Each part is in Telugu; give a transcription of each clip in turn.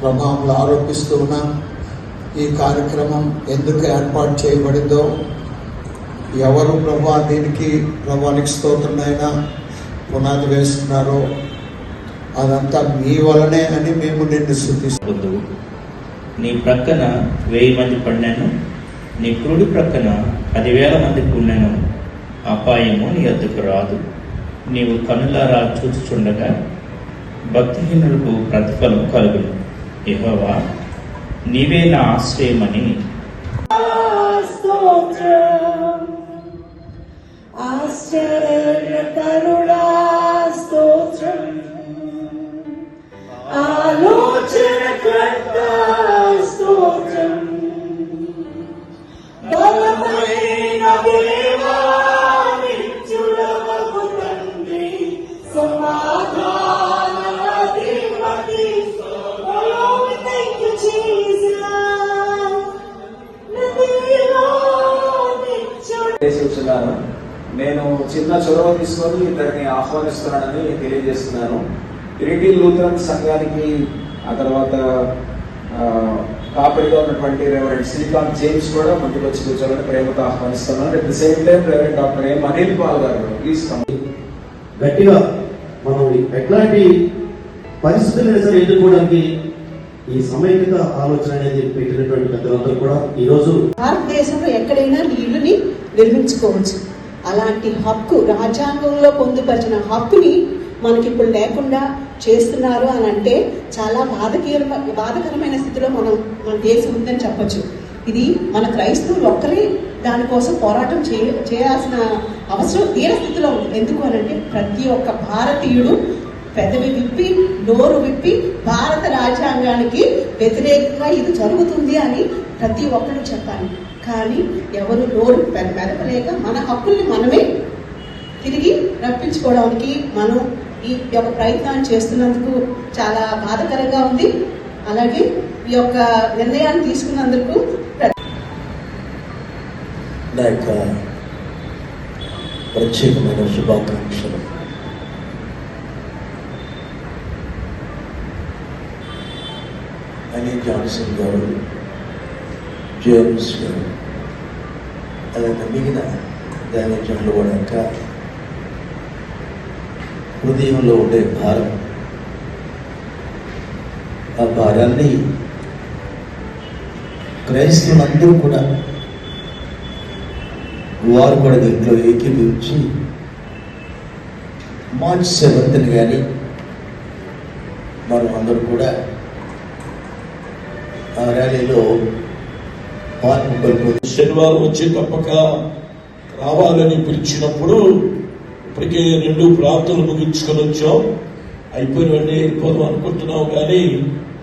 ప్రభావంలో ఆరోపిస్తూ ఉన్నాం. ఈ కార్యక్రమం ఎందుకు ఏర్పాటు చేయబడిందో, ఎవరు ప్రభా దీనికి ప్రభానికి స్తోత్రనైనా పునాది వేస్తున్నారో అదంతా మీ వలనే అని మేము నిన్ను స్తుతిస్తూ. నీ ప్రక్కన 1000 మంది పడినాను, నీ కుడి ప్రక్కన 10,000 మంది కూడాను, అపాయము నీ వద్దకు రాదు. నీవు కనులారా చూచుచుండగా భక్తిహీనులకు ప్రతిఫలం కలుగును. యెహోవా నీవే నా ఆశ్రయమని నేను చిన్న చొరవ తీసుకొని ఇద్దరిని ఆహ్వానిస్తున్నానని తెలియజేస్తున్నాను. రిడీమ్ లూథరన్ సంఘానికి, ఆ తర్వాత కాపరిగా ఉన్నటువంటి రెవరెండ్ శ్రీకాంత్ జేమ్స్ కూడా ముందుకు వచ్చి కూర్చోవాలని ప్రేమతో ఆహ్వానిస్తున్నాను. At the same time reverend doctor M Anil Paul గారు ప్లీజ్ కమ్. గట్టిగా మనం ఎట్లాంటి పరిస్థితులను సరే ఎదుర్కోవడానికి ఈ సమైక్యత ఆలోచన అనేది పెట్టినటువంటి పెద్దలందరూ కూడా ఈరోజు భారతదేశంలో ఎక్కడైనా నీళ్లుని నిర్మించుకోవచ్చు. అలాంటి హక్కు, రాజ్యాంగంలో పొందుపరిచిన హక్కుని మనకి ఇప్పుడు లేకుండా చేస్తున్నారు అని అంటే చాలా బాధకరమైన స్థితిలో మన దేశం ఉందని చెప్పచ్చు. ఇది మన క్రైస్తవులు ఒక్కరే దానికోసం పోరాటం చేయాల్సిన అవసరం తీర స్థితిలో ఉంది. ఎందుకు అనంటే ప్రతి ఒక్క భారతీయుడు పెదవి విప్పి నోరు విప్పి భారత రాజ్యాంగానికి వ్యతిరేకంగా ఇది జరుగుతుంది అని ప్రతి ఒక్కరు చెప్పాలి. కానీ ఎవరు నోరు మెదపలేక మన హక్కుల్ని మనమే తిరిగి రప్పించుకోవడానికి మనం ఈ యొక్క ప్రయత్నాన్ని చేస్తున్నందుకు చాలా బాధకరంగా ఉంది. అలాగే ఈ యొక్క నిర్ణయాన్ని తీసుకున్నందుకు ప్రత్యేకమైన శుభాకాంక్షలు. అని జాన్సన్ గారు, జేమ్స్ గారు, అలాగే మిగిలిన దైవజనులు కూడా హృదయంలో ఉండే భారం, ఆ భారాన్ని క్రైస్తవులందరూ కూడా వారు కూడా దీంట్లో ఏకీభవించి మార్చ్ 7th కానీ మనం అందరూ కూడా ఆ ర్యాలీలో శనివారం వచ్చి తప్పక రావాలని పిలిచినప్పుడు ఇప్పటికే 2 ప్రార్థనలు ముగించుకొని వచ్చాం. అయిపోయిన వెంటనే వెళ్ళిపోదాం అనుకుంటున్నాం, కానీ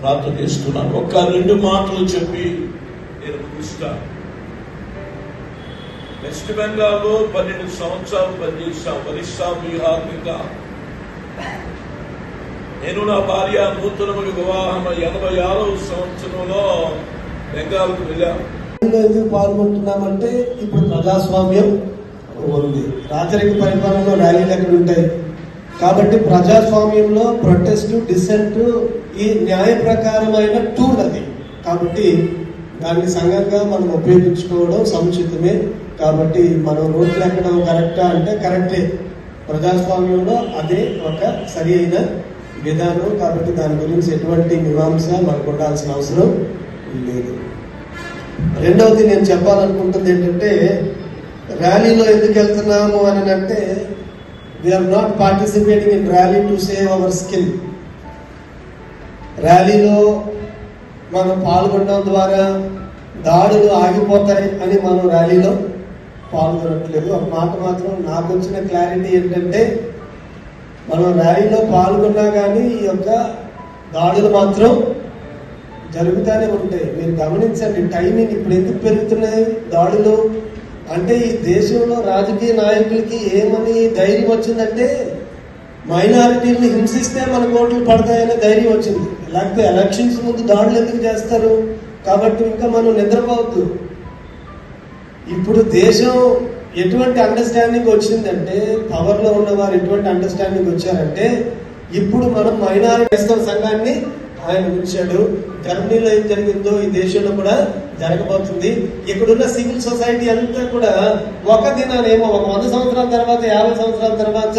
ప్రార్థన చేస్తున్నాను. 2 మాటలు చెప్పి నేను ముగిస్తాను. వెస్ట్ బెంగాల్లో 12 సంవత్సరాలు పనిచేశాం. ఒరిస్సా, బీహార్ ఇంకా నేను నా భార్య నూతనముగా వివాహం 86వ సంవత్సరంలో బెంగాల్కు వెళ్ళాం. ఎందుకు పాల్గొంటున్నామంటే ఇప్పుడు ప్రజాస్వామ్యం ఉంది. రాజరిక పరిపాలనలో ర్యాలీలు ఎక్కడ ఉంటాయి కాబట్టి ప్రజాస్వామ్యంలో ప్రొటెస్ట్, డిసెంట్ ఈ న్యాయ ప్రకారమైన టూల్ అది. కాబట్టి దాన్ని సంఘంగా మనం ఉపయోగించుకోవడం సముచితమే. కాబట్టి మనం రోడ్లు ఎక్కడం కరెక్టా అంటే కరెక్టే. ప్రజాస్వామ్యంలో అదే ఒక సరి అయిన విధానం. కాబట్టి దాని గురించి ఎటువంటి మీమాంస మనకు ఉండాల్సిన అవసరం లేదు. రెండవది నేను చెప్పాలనుకుంటుంది ఏంటంటే, ర్యాలీలో ఎందుకు వెళ్తున్నాము అని అంటే, we are not participating in rally to save our skin. ర్యాలీలో మనం పాల్గొనడం ద్వారా దాడులు ఆగిపోతాయి అని మనం ర్యాలీలో పాల్గొనట్లేదు. ఒక మాట మాత్రం నాకు వచ్చిన క్లారిటీ ఏంటంటే, మనం ర్యాలీలో పాల్గొన్నా కానీ ఈ యొక్క దాడులు మాత్రం జరుగుతూనే ఉంటాయి. మీరు గమనించండి, టైమింగ్ ఇప్పుడు ఎందుకు పెరుగుతున్నాయి దాడులు అంటే, ఈ దేశంలో రాజకీయ నాయకులకి ఏమని ధైర్యం వచ్చిందంటే, మైనారిటీని హింసిస్తే మన ఓట్లు పడతాయనే ధైర్యం వచ్చింది. లేకపోతే ఎలక్షన్స్ ముందు దాడులు ఎందుకు చేస్తారు? కాబట్టి ఇంకా మనం నిద్రపోవద్దు. ఇప్పుడు దేశం ఎటువంటి అండర్స్టాండింగ్ వచ్చిందంటే, పవర్లో ఉన్నవారు ఎటువంటి అండర్స్టాండింగ్ వచ్చారంటే, ఇప్పుడు మనం మైనారిటీ సంఘాన్ని ఆయన ఉంచాడు. జర్మనీలో ఏం జరిగిందో ఈ దేశంలో కూడా జరగబోతుంది. ఇక్కడున్న సివిల్ సొసైటీ అంతా కూడా ఒక దినానేమో ఒక 100 సంవత్సరాల తర్వాత 50 సంవత్సరాల తర్వాత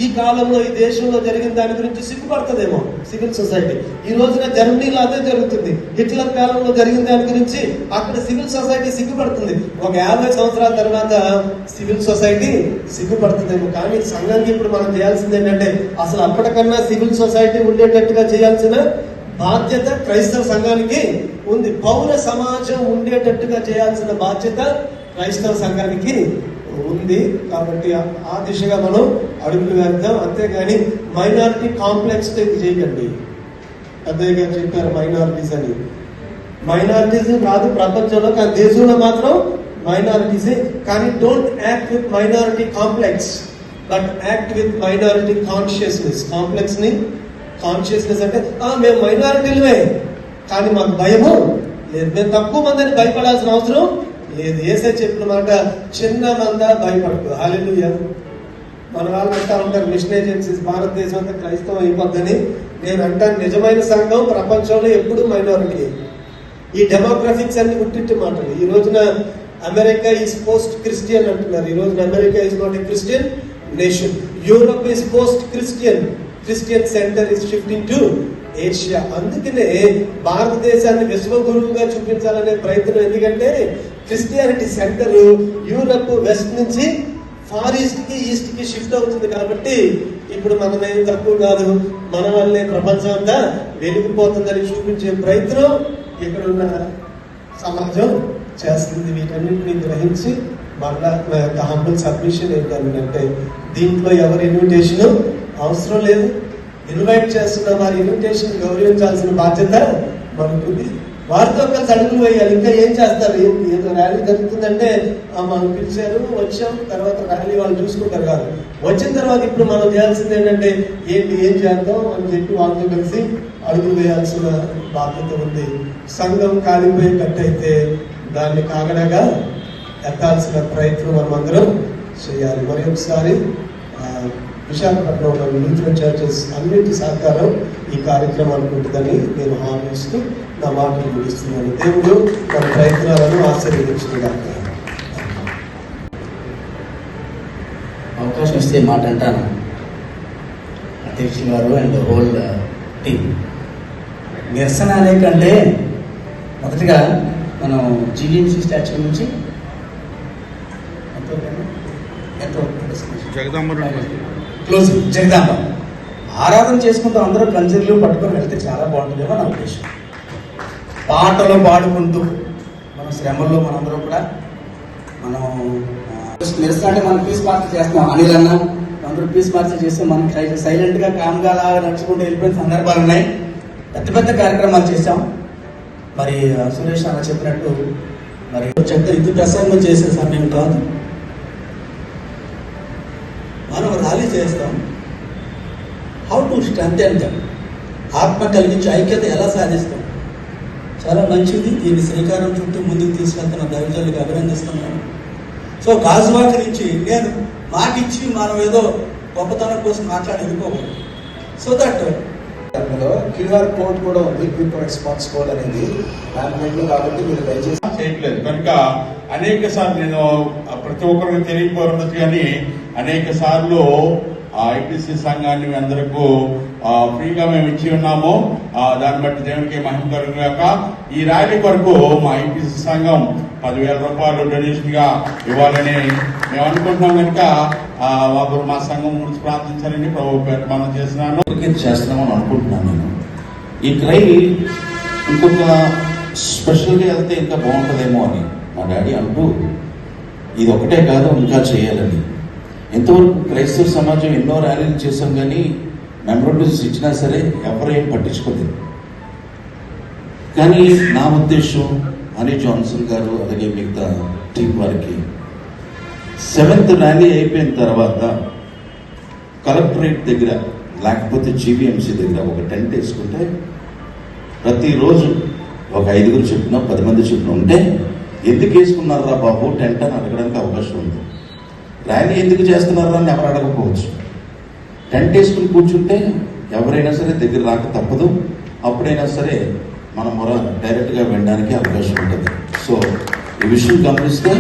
ఈ కాలంలో ఈ దేశంలో జరిగిన దాని గురించి సిగ్గుపడుతుందేమో సివిల్ సొసైటీ. ఈ రోజున జర్మనీలో అదే జరుగుతుంది. హిట్లర్ కాలంలో జరిగిన దాని గురించి అక్కడ సివిల్ సొసైటీ సిగ్గుపడుతుంది. ఒక 50 సంవత్సరాల తర్వాత సివిల్ సొసైటీ సిగ్గుపడుతుందేమో. కానీ సంఘానికి ఇప్పుడు మనం చేయాల్సింది ఏంటంటే అసలు అప్పటికన్నా సివిల్ సొసైటీ ఉండేటట్టుగా చేయాల్సిన బాధ్యత క్రైస్తవ సంఘానికి ఉంది. పౌర సమాజం ఉండేటట్టుగా చేయాల్సిన బాధ్యత క్రైస్తవ సంఘానికి ఉంది. కాబట్టి ఆ దిశగా మనం అడుగులు వేద్దాం. అంతేగాని మైనారిటీ కాంప్లెక్స్ ఇది చేయకండి. అద్దయ్య గారు చెప్పారు మైనారిటీస్ అని. మైనారిటీస్ కాదు ప్రపంచంలో, కానీ దేశంలో మాత్రం మైనారిటీస్. కానీ don't act with minority complex, but act with minority consciousness. Consciousness అంటే మేము మైనారిటీలమే కానీ మాకు భయము లేదు, మేము తక్కువ మందిని భయపడాల్సిన అవసరం లేదు. ఏసై చెప్పిన మాట, చిన్న మంద భయపడదు. హల్లెలూయా. మన వాళ్ళు అంటా ఉంటారు మిషన్ ఏజెన్సీస్ భారతదేశం అంతా క్రైస్తవం అయిపోద్దని. నేను అంటాను నిజమైన సంఘం ప్రపంచంలో ఎప్పుడు మైనారిటీ. ఈ డెమోగ్రఫిక్స్ అన్ని గుర్తించే మాటలు. ఈ రోజున అమెరికా ఈజ్ పోస్ట్ క్రిస్టియన్ అంటున్నారు. ఈ రోజున America is not a Christian nation. Europe is post Christian. Christian centre is shifting to Asia. అందుకనే భారతదేశాన్ని విశ్వగురువుగా చూపించాలనే ప్రయత్నం. ఎందుకంటే క్రిస్టియానిటీ సెంటర్ యూరప్ వెస్ట్ నుంచి ఫార్ ఈస్ట్ కి షిఫ్ట్ అవుతుంది. కాబట్టి ఇప్పుడు మనమేం తక్కువ కాదు, మన వల్లే ప్రపంచం అంతా వెలిగిపోతుందని చూపించే ప్రయత్నం ఇక్కడ ఉన్న సమాజం చేస్తుంది. వీటన్నింటినీ గ్రహించి మళ్ళా నా యొక్క హంబుల్ సబ్మిషన్ ఏంటంటే దీంట్లో ఎవరి ఇన్విటేషన్ అవసరం లేదు. ఇన్వైట్ చేస్తున్న వారి ఇన్విటేషన్ గౌరవించాల్సిన బాధ్యత మనకుంది. వారితో కలిసి అడుగులు వేయాలి. ఇంకా ఏం చేస్తారు? ఏదో ర్యాలీ జరుగుతుందంటే మనం పిలిచారు, వచ్చాం, తర్వాత ర్యాలీ వాళ్ళు చూసుకుంటారు కాదు. వచ్చిన తర్వాత ఇప్పుడు మనం చేయాల్సింది ఏంటంటే ఏం చేద్దాం అని చెప్పి వాళ్ళతో కలిసి అడుగులు వేయాల్సిన బాధ్యత ఉంది. సంఘం కాలిపోయేటట్టయితే దాన్ని కాగడగా ఎత్తాల్సిన ప్రయత్నం మనం అందరం చేయాలి. మరి ఒకసారి విశాఖపట్నంలో లూథరన్ చర్చెస్ అన్నింటి సహకారం ఈ కార్యక్రమానికి ఉంటుందని నేను హామీ ఇస్తూ నా మాటలు ముగిస్తున్నాను. దేవుడు మన ప్రయత్నాలను ఆశీర్వదించుకున్నాను. అవకాశం ఇస్తే మాట అంటాను. అధ్యక్షులు గారు అండ్ హోల్ టీమ్. నిరసన అనే కంటే మొదటిగా మనం జీవీఎంసీ స్టాచ్యూ నుంచి క్లోజ్ జగదాంబ ఆరాధన చేసుకుంటూ అందరూ కంచెలు పట్టుకొని వెళ్తే చాలా బాగుంటుందేమో నా ఉద్దేశం. పాటలు పాడుకుంటూ మన శ్రమల్లో మనందరం కూడా మనం నిరసన అంటే మనం పీస్ మార్చ్ చేస్తున్నాం. అనిల్ అన్న అందరూ పీస్ మార్చ్ చేస్తే మనం సైలెంట్ గా కామ్గా లాగా నడుచుకుంటూ వెళ్ళిపోయిన సందర్భాలు ఉన్నాయి. పెద్ద పెద్ద కార్యక్రమాలు చేశాం. మరి సురేష్ అన్న చెప్పినట్టు మరి చెత్త ఇది ప్రసంగం చేసే సమయం కాదు. మనం ర్యాలీ చేస్తాం. హౌ టు స్ట్రెంథెన్ దెమ్, ఆత్మ కలిగించి ఐక్యత ఎలా సాధిస్తాం. చాలా మంచిది. దీన్ని శ్రీకారం చుట్టూ ముందుకు తీసుకెళ్తున్న దైవజనులకు అభినందిస్తున్నాను. సో గాజువాక నుంచి నేను మాటిచ్చి మనం ఏదో గొప్పతనం కోసం మాట్లాడి వెళ్ళిపోకూడదు. సో దట్ క్యూఆర్ కోడ్ కూడా ఉంది, క్విక్ రెస్పాన్స్ కోడ్ అనేది దాంట్లో. కాబట్టి మీరు దయచేసి చేయట్లేదు కనుక అనేక సార్లు నేను ప్రతి ఒక్కరికి తెలియకపోవచ్చు కానీ అనేక సార్లు ఐపీసీ సంఘాన్ని అందరికీ ఫ్రీగా మేము ఇచ్చి ఉన్నాము. దాన్ని బట్టి దేవునికి మహిమ కలుగుగాక. ఈ ర్యాలీ వరకు మా ఐపీసీ సంఘం 10,000 రూపాయలు డొనేషన్ గా ఇవ్వాలని మేము అనుకుంటున్నాం. కనుక మా సంఘం గురించి ప్రార్థించాలని ప్రభు పేరు మనం చేస్తున్నామని అనుకుంటున్నాను. నేను ఈ క్రై ఇంకొక స్పెషల్గా వెళ్తే ఇంకా బాగుంటుందేమో అని మా డాడీ అంటూ ఇది ఒకటే కాదు ఇంకా చేయాలని. ఎంతవరకు క్రైస్తవ సమాజం ఎన్నో ర్యాలీలు చేశాం కానీ మెమరబుల్స్ ఇచ్చినా సరే ఎవరు ఏం పట్టించుకోలేదు. కానీ నా ఉద్దేశం అని జాన్సన్ గారు అలాగే మిగతా టీం వారికి 7th ర్యాలీ అయిపోయిన తర్వాత కలెక్టరేట్ దగ్గర లేకపోతే జీవీఎంసీ దగ్గర ఒక టెంట్ వేసుకుంటే ప్రతిరోజు ఒక 5 చెప్పినా 10 మంది చెప్పిన ఉంటే ఎందుకు వేసుకున్నారా బాబు టెంట్ అని అడగడానికి అవకాశం ఉంది. ర్యాలీ ఎందుకు చేస్తున్నారా అని ఎవరు అడగకపోవచ్చు. టెంట్ వేసుకుని కూర్చుంటే ఎవరైనా సరే దగ్గర రాక తప్పదు. అప్పుడైనా సరే మన మొర డైరెక్ట్గా వినడానికి అవకాశం ఉంటుంది. సో ఈ విషయం గమనిస్తే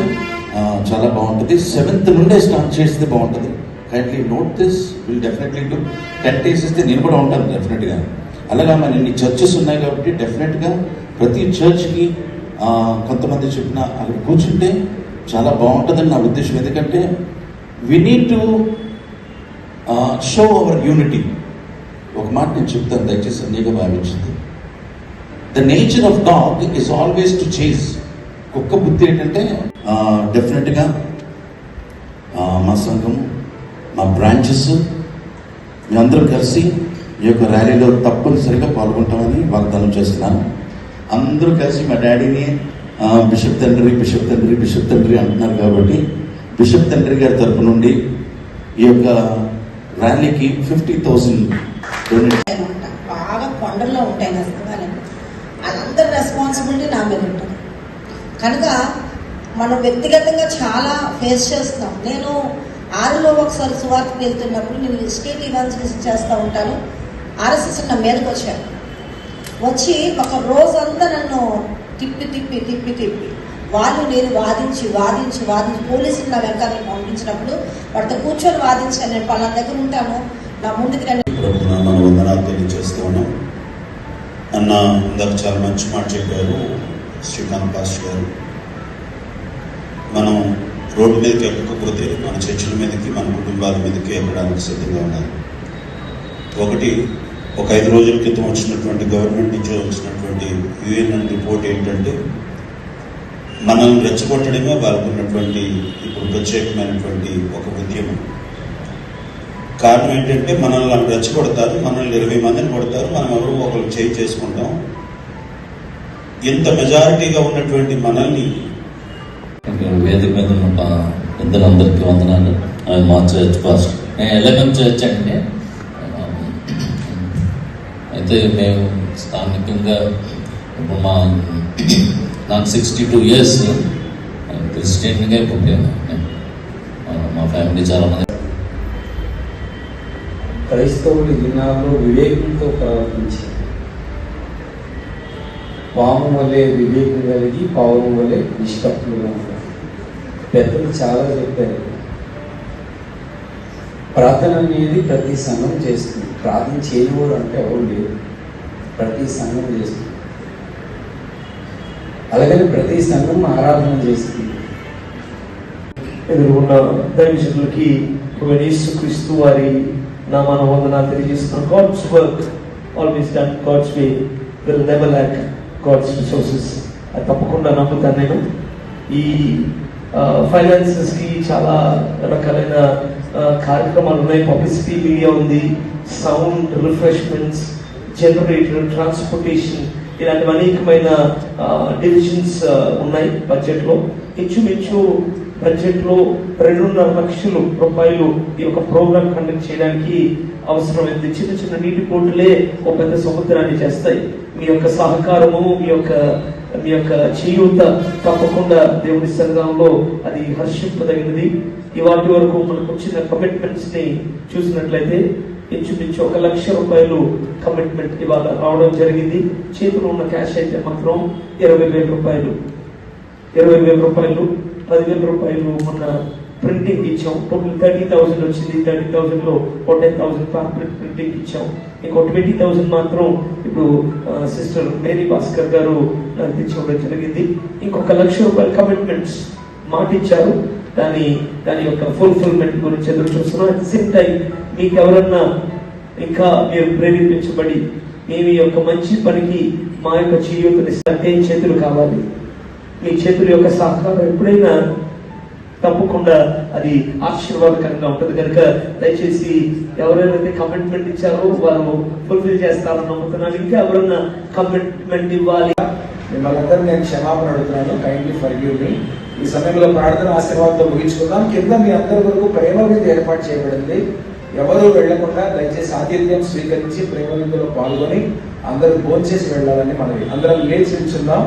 చాలా బాగుంటుంది. 7th నుండే స్టార్ట్ చేస్తే బాగుంటుంది. Kindly note this, will definitely do. 10 days ఇస్తే నేను కూడా ఉంటాను డెఫినెట్గా. అలాగా మన ఇన్ని చర్చెస్ ఉన్నాయి కాబట్టి డెఫినెట్గా ప్రతి చర్చ్కి కొంతమంది చెప్పిన అక్కడ కూర్చుంటే చాలా బాగుంటుందని నా ఉద్దేశం. ఎందుకంటే we need to show our unity. ఒక మాట నేను చెప్తాను, దయచేసి అన్నిగా భావించింది. The nature of dog is always to chase. కుక్క బుద్ధి ఏంటంటే డెఫినెట్గా మా సంఘం, మా బ్రాంచెస్ మేమందరూ కలిసి ఈ యొక్క ర్యాలీలో తప్పనిసరిగా పాల్గొంటామని వాగ్దానం చేస్తున్నాను. అందరూ కలిసి మా డాడీని బిషప్ తండ్రి అంటున్నారు కాబట్టి బిషప్ తండ్రి గారి తరపు నుండి ఈ యొక్క ర్యాలీకి 50,000 డొనేట్. బాగా కొండల్లో ఉంటాయి నా సంఘాలన్నీ, వాళ్ళందరి రెస్పాన్సిబిలిటీ నా మీద ఉంటుంది. కనుక మనం వ్యక్తిగతంగా చాలా ఫేస్ చేస్తున్నాం. నేను 6లో ఒకసారి సువార్తకు వెళ్తున్నప్పుడు నేను స్టేట్ ఈవెంట్స్ చేస్తూ ఉంటాను. RSS నా మీదకి వచ్చి ఒక రోజంతా నన్ను తిప్పి వాళ్ళు నేను వాదించి పోలీసులు నా వెనకాల పంపించినప్పుడు వాటితో కూర్చొని వాదించాను. నేను వాళ్ళ దగ్గర ఉంటాను, నా ముందుకు మన వందనాలు తెలియజేస్తూ ఉన్నాం. అన్న ఇందాక చాలా మంచి మాట చెప్పారు శ్రీకాంత్ పాస్టర్ గారు. మనం రోడ్డు మీదకి ఎక్కకపోతే మన చర్చిల మీదకి, మన కుటుంబాల మీదకి ఎక్కడానికి సిద్ధంగా ఉన్నారు. ఒకటి, ఒక 5 రోజుల క్రితం వచ్చినటువంటి గవర్నమెంట్ నుంచి వచ్చినటువంటి UN రిపోర్ట్ ఏంటంటే మనల్ని రెచ్చగొట్టడమే వాళ్ళకు ఉన్నటువంటి ఇప్పుడు ప్రత్యేకమైనటువంటి ఒక ఉద్యమం. కారణం ఏంటంటే మనల్ని రెచ్చగొడతారు, మనల్ని 20 మందిని కొడతారు, మనం ఎవరు ఒకరు చేసుకుంటాం. ఇంత మెజారిటీగా ఉన్నటువంటి మనల్ని వేదిక మీద ఉన్న పెద్దలందరికీ వందనాలు. మా చర్చ్ పాస్టర్, నేను 11 చర్చ్ అండి. అయితే మేము స్థానికంగా ఇప్పుడు నాకు 62 years క్రిస్టియన్గా పుట్టాను. మా ఫ్యామిలీ చాలా మంది క్రైస్తవుడి దినాల్లో వివేకంతో ప్రవర్తించి పాము వలె వివేకం కలిగి పాము వలె నిష్కపటులుగా ఉంటారు. పెద్దలు చాలా చెప్పారు. ప్రార్థన అనేది ప్రతి సంఘం చేస్తుంది. ప్రార్థన చేయనివాడు అంటే ఎవరు లేరు, ప్రతి సంఘం చేస్తుంది. అలాగని ప్రతి సంఘం ఆరాధన చేస్తుంది. ఎదురున్న దైవజనులకి యేసుక్రీస్తు వారి నామాన వందనాలు తెలియజేస్తున్నాం. God's work always done God's way, will never lack God's resources. అది తప్పకుండా నమ్ముతాను నేను. ఈ ఫైనాన్సెస్కి చాలా రకాలైన కార్యక్రమాలు ఉన్నాయి. పబ్లిసిటీ, మీడియా ఉంది, సౌండ్, రిఫ్రెష్మెంట్స్, జనరేటర్, ట్రాన్స్పోర్టేషన్, ఇలాంటి అనేకమైన డివిజన్స్ ఉన్నాయి బడ్జెట్లో. ఇంచుమించు బడ్జెట్లో 2.5 లక్షల రూపాయలు ఈ యొక్క ప్రోగ్రామ్ కండక్ట్ చేయడానికి అవసరమైంది. చిన్న నీటి పోటులే ఒక పెద్ద సముద్రాన్ని చేస్తాయి. మీ యొక్క సహకారము, మీ యొక్క చేయూత తప్పకుండా దేవుని సంఘంలో అది హర్షింపదగినది. ఇవాటి వరకు మనకు వచ్చిన కమిట్మెంట్స్ ని చూసినట్లయితే ఇంచుమించు 1 లక్ష రూపాయలు కమిట్మెంట్ ఇవాళ రావడం జరిగింది. చేతిలో ఉన్న క్యాష్ అయితే మాత్రం 20,000 రూపాయలు. 20,000 రూపాయలు, 10,000 రూపాయలు మొన్న ప్రింటింగ్ ఇచ్చాం. టోటల్ 30,000 వచ్చింది. 30,000లో 10,000 పాంప్లెట్ ప్రింటింగ్ ఇచ్చాం. ఇంకో 20,000 మాత్రం ఇప్పుడు సిస్టర్ మేరీ భాస్కర్ గారు నాకు తెచ్చివ్వడం జరిగింది. ఇంకొక 1 లక్ష రూపాయల కమిట్మెంట్స్ మాట ఇచ్చారు. దాని యొక్క ఫుల్ఫిల్మెంట్ గురించి ఎదురు చూస్తున్నాం. అట్ ది సేమ్ టైం మీకు ఎవరన్నా ఇంకా మీరు ప్రేరేపించబడి మేము ఈ యొక్క మంచి పనికి మా యొక్క చేయూతనిస్తే చేతులు కావాలి. మీ చేతుల యొక్క సహకారం ఎప్పుడైనా తప్పకుండా అది ఆశీర్వాదకరంగా ఉంటుంది. కనుక దయచేసి ఎవరైతే కమిట్మెంట్ ఇచ్చారో వారు ఫుల్ఫిల్ చేస్తారని నమ్ముతున్నాను. ఇంకా ఎవరన్నా కమిట్మెంట్ ఇవ్వాలి. మిమ్మల్ని అందరూ నేను క్షమాపణ అడుగుతున్నాను. Kindly forgive me. ఈ సమయంలో ప్రార్థన ఆశీర్వాదంతో ముగించుకుందాం. కింద మీ అందరి వరకు ప్రేమ విందు ఏర్పాటు చేయబడింది. ఎవరు వెళ్లకుండా దయచేసి ఆతిథ్యం స్వీకరించి ప్రేమ విందులో పాల్గొని అందరూ భోంచేసి వెళ్ళాలని మనవి. అందరం లేచి నిల్చుందాం.